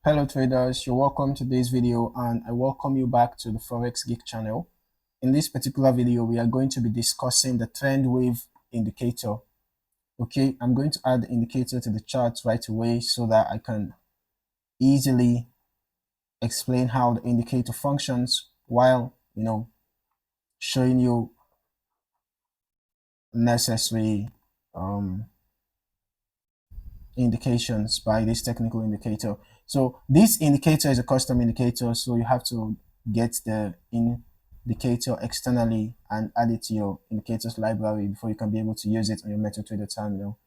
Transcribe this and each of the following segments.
Hello traders, you're welcome to this video and I welcome you back to the Forex Geek channel. In this particular video, we are going to be discussing the trend wave indicator. Okay, I'm going to add the indicator to the chart right away so that I can easily explain how the indicator functions while, showing you necessary indications by this technical indicator. So this indicator is a custom indicator, so you have to get the indicator externally and add it to your indicators library before you can be able to use it on your MetaTrader terminal.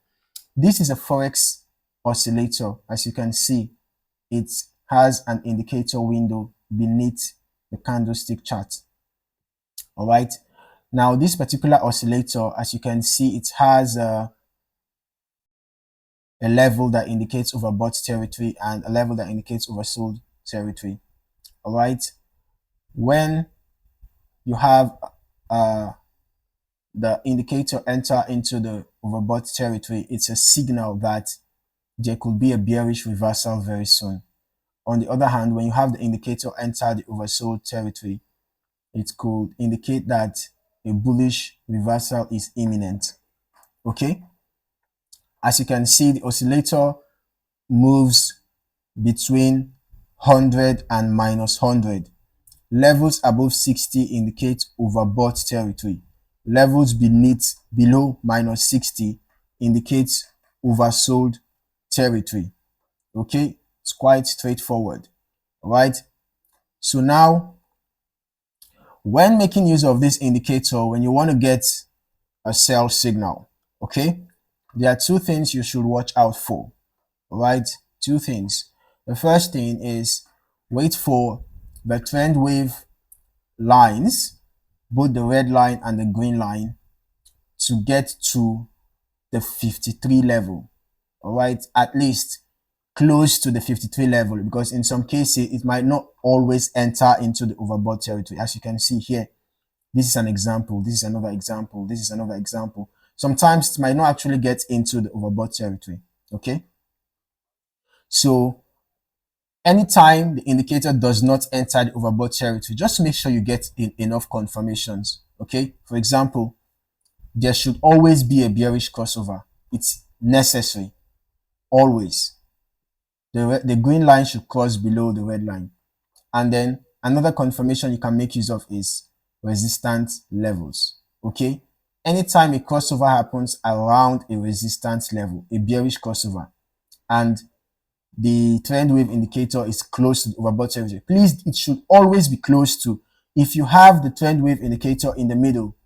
This is a Forex oscillator. As you can see, it has an indicator window beneath the candlestick chart. All right. Now, this particular oscillator, as you can see, it has a level that indicates overbought territory and a level that indicates oversold territory. All right. When you have the indicator enter into the overbought territory, it's a signal that there could be a bearish reversal very soon. On the other hand, when you have the indicator enter the oversold territory, it could indicate that a bullish reversal is imminent. Okay. As you can see, the oscillator moves between 100 and minus 100. Levels above 60 indicate overbought territory. Levels below minus 60 indicates oversold territory. Okay, it's quite straightforward. All right. So now, when making use of this indicator, when you want to get a sell signal, okay, there are two things you should watch out for. All right, two things. The first thing is wait for the trend wave lines, both the red line and the green line, to get to the 53 level. All right, at least close to the 53 level, because in some cases it might not always enter into the overbought territory. As you can see here, this is an example, this is another example, this is another example. Sometimes it might not actually get into the overbought territory. Okay, so anytime the indicator does not enter the overbought territory, just make sure you get enough confirmations. Okay, for example, there should always be a bearish crossover. It's necessary, always. The green line should cross below the red line. And then another confirmation you can make use of is resistance levels. Okay, anytime a crossover happens around a resistance level, a bearish crossover, and the trend wave indicator is close to the overbought territory, please, it should always be close to. If you have the trend wave indicator in the middle,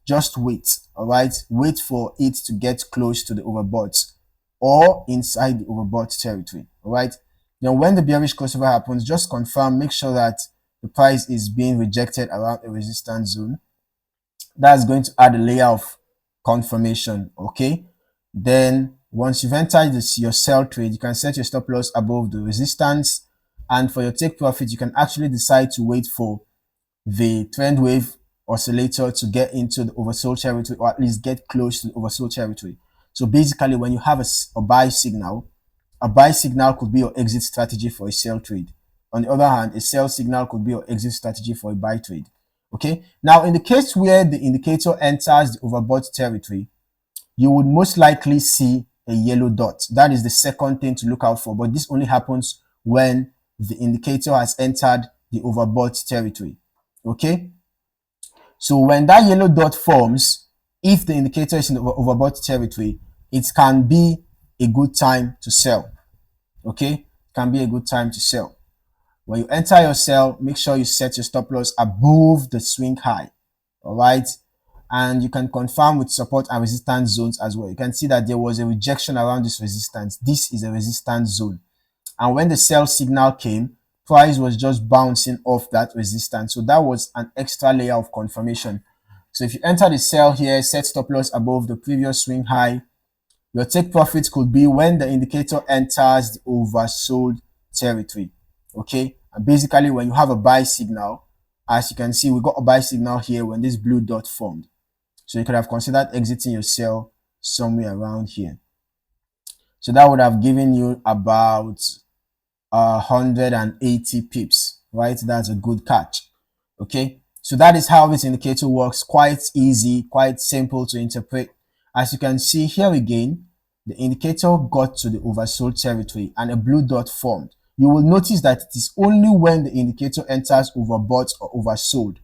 just wait. All right, wait for it to get close to the overbought or inside the overbought territory. All right, now when the bearish crossover happens, just confirm, make sure that the price is being rejected around a resistance zone. That's going to add a layer of confirmation. Okay, then once you've entered your sell trade, you can set your stop loss above the resistance, and for your take profit, you can actually decide to wait for the trend wave oscillator to get into the oversold territory, or at least get close to the oversold territory. So basically, when you have a buy signal could be your exit strategy for a sell trade. On the other hand, a sell signal could be your exit strategy for a buy trade. Okay, now in the case where the indicator enters the overbought territory, you would most likely see a yellow dot. That is the second thing to look out for, but this only happens when the indicator has entered the overbought territory. Okay, so when that yellow dot forms, if the indicator is in the overbought territory, it can be a good time to sell. Okay, it can be a good time to sell. When you enter your sell, make sure you set your stop loss above the swing high. All right, and you can confirm with support and resistance zones as well. You can see that there was a rejection around this resistance. This is a resistance zone, and when the sell signal came, price was just bouncing off that resistance. So that was an extra layer of confirmation. So if you enter the sell here, set stop loss above the previous swing high, your take profit could be when the indicator enters the oversold territory. Okay, and basically when you have a buy signal, as you can see, we got a buy signal here when this blue dot formed. So you could have considered exiting your sell somewhere around here. So that would have given you about 180 pips, right? That's a good catch. Okay, so that is how this indicator works. Quite easy, quite simple to interpret. As you can see here again, the indicator got to the oversold territory and a blue dot formed. You will notice that it is only when the indicator enters overbought or oversold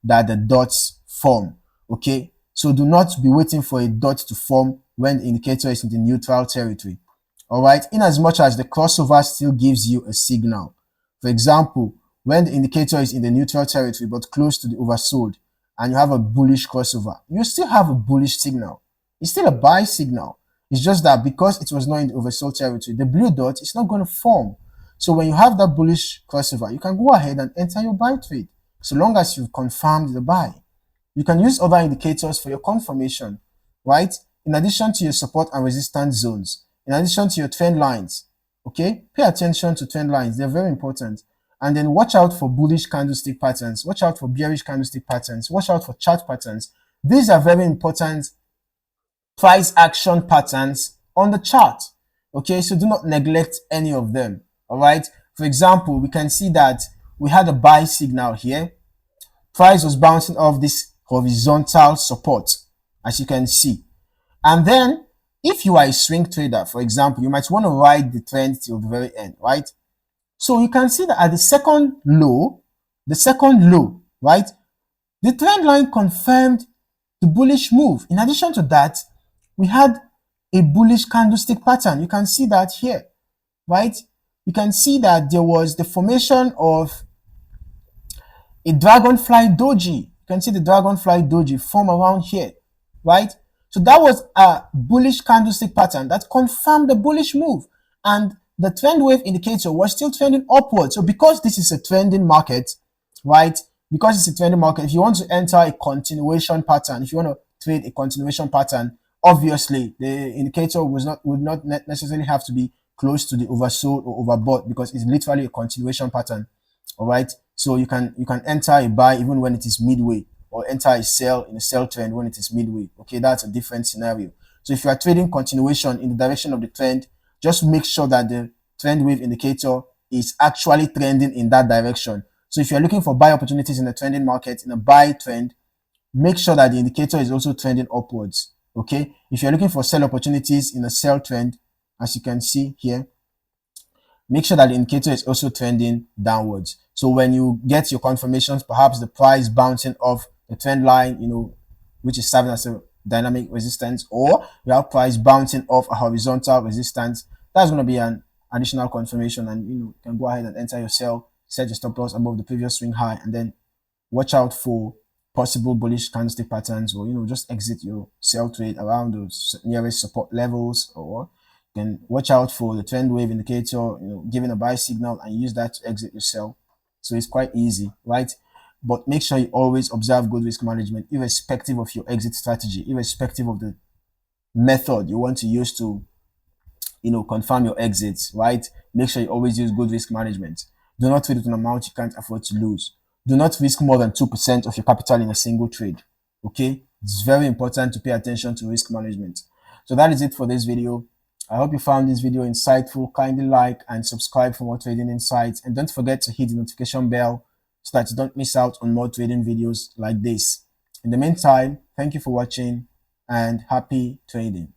that the dots form. Okay, so do not be waiting for a dot to form when the indicator is in the neutral territory. All right, in as much as the crossover still gives you a signal. For example, when the indicator is in the neutral territory but close to the oversold and you have a bullish crossover, you still have a bullish signal. It's still a buy signal. It's just that because it was not in the oversold territory, the blue dot is not going to form. So when you have that bullish crossover, you can go ahead and enter your buy trade so long as you've confirmed the buy. You can use other indicators for your confirmation, right? In addition to your support and resistance zones, in addition to your trend lines, okay? Pay attention to trend lines. They're very important. And then watch out for bullish candlestick patterns. Watch out for bearish candlestick patterns. Watch out for chart patterns. These are very important price action patterns on the chart. Okay, so do not neglect any of them. All right. For example, we can see that we had a buy signal here. Price was bouncing off this horizontal support, as you can see. And then if you are a swing trader, for example, you might want to ride the trend till the very end, right? So you can see that at the second low, right, the trend line confirmed the bullish move. In addition to that, we had a bullish candlestick pattern. You can see that here, right? You can see that there was the formation of a dragonfly doji. You can see the dragonfly doji form around here, right? So that was a bullish candlestick pattern that confirmed the bullish move. And the trend wave indicator was still trending upward. So because this is a trending market, right? Because it's a trending market, if you want to enter a continuation pattern, if you want to trade a continuation pattern, obviously the indicator would not necessarily have to be close to the oversold or overbought because it's literally a continuation pattern. All right, so you can enter a buy even when it is midway, or enter a sell in a sell trend when it is midway. Okay, that's a different scenario. So if you are trading continuation in the direction of the trend, just make sure that the trend wave indicator is actually trending in that direction. So if you're looking for buy opportunities in the trending market, in a buy trend, make sure that the indicator is also trending upwards. Okay, if you're looking for sell opportunities in a sell trend, as you can see here, make sure that the indicator is also trending downwards. So when you get your confirmations, perhaps the price bouncing off the trend line, which is serving as a dynamic resistance, or you have price bouncing off a horizontal resistance, that's going to be an additional confirmation, and you can go ahead and enter your sell, set your stop loss above the previous swing high, and then watch out for possible bullish candlestick patterns, or just exit your sell trade around those nearest support levels, or you can watch out for the trend wave indicator, giving a buy signal, and use that to exit your sell. So it's quite easy, right? But make sure you always observe good risk management, irrespective of your exit strategy, irrespective of the method you want to use to confirm your exits, right? Make sure you always use good risk management. Do not trade with an amount you can't afford to lose. Do not risk more than 2% of your capital in a single trade. Okay, it's very important to pay attention to risk management. So that is it for this video. I hope you found this video insightful. Kindly like and subscribe for more trading insights, and don't forget to hit the notification bell so that you don't miss out on more trading videos like this. In the meantime, thank you for watching and happy trading.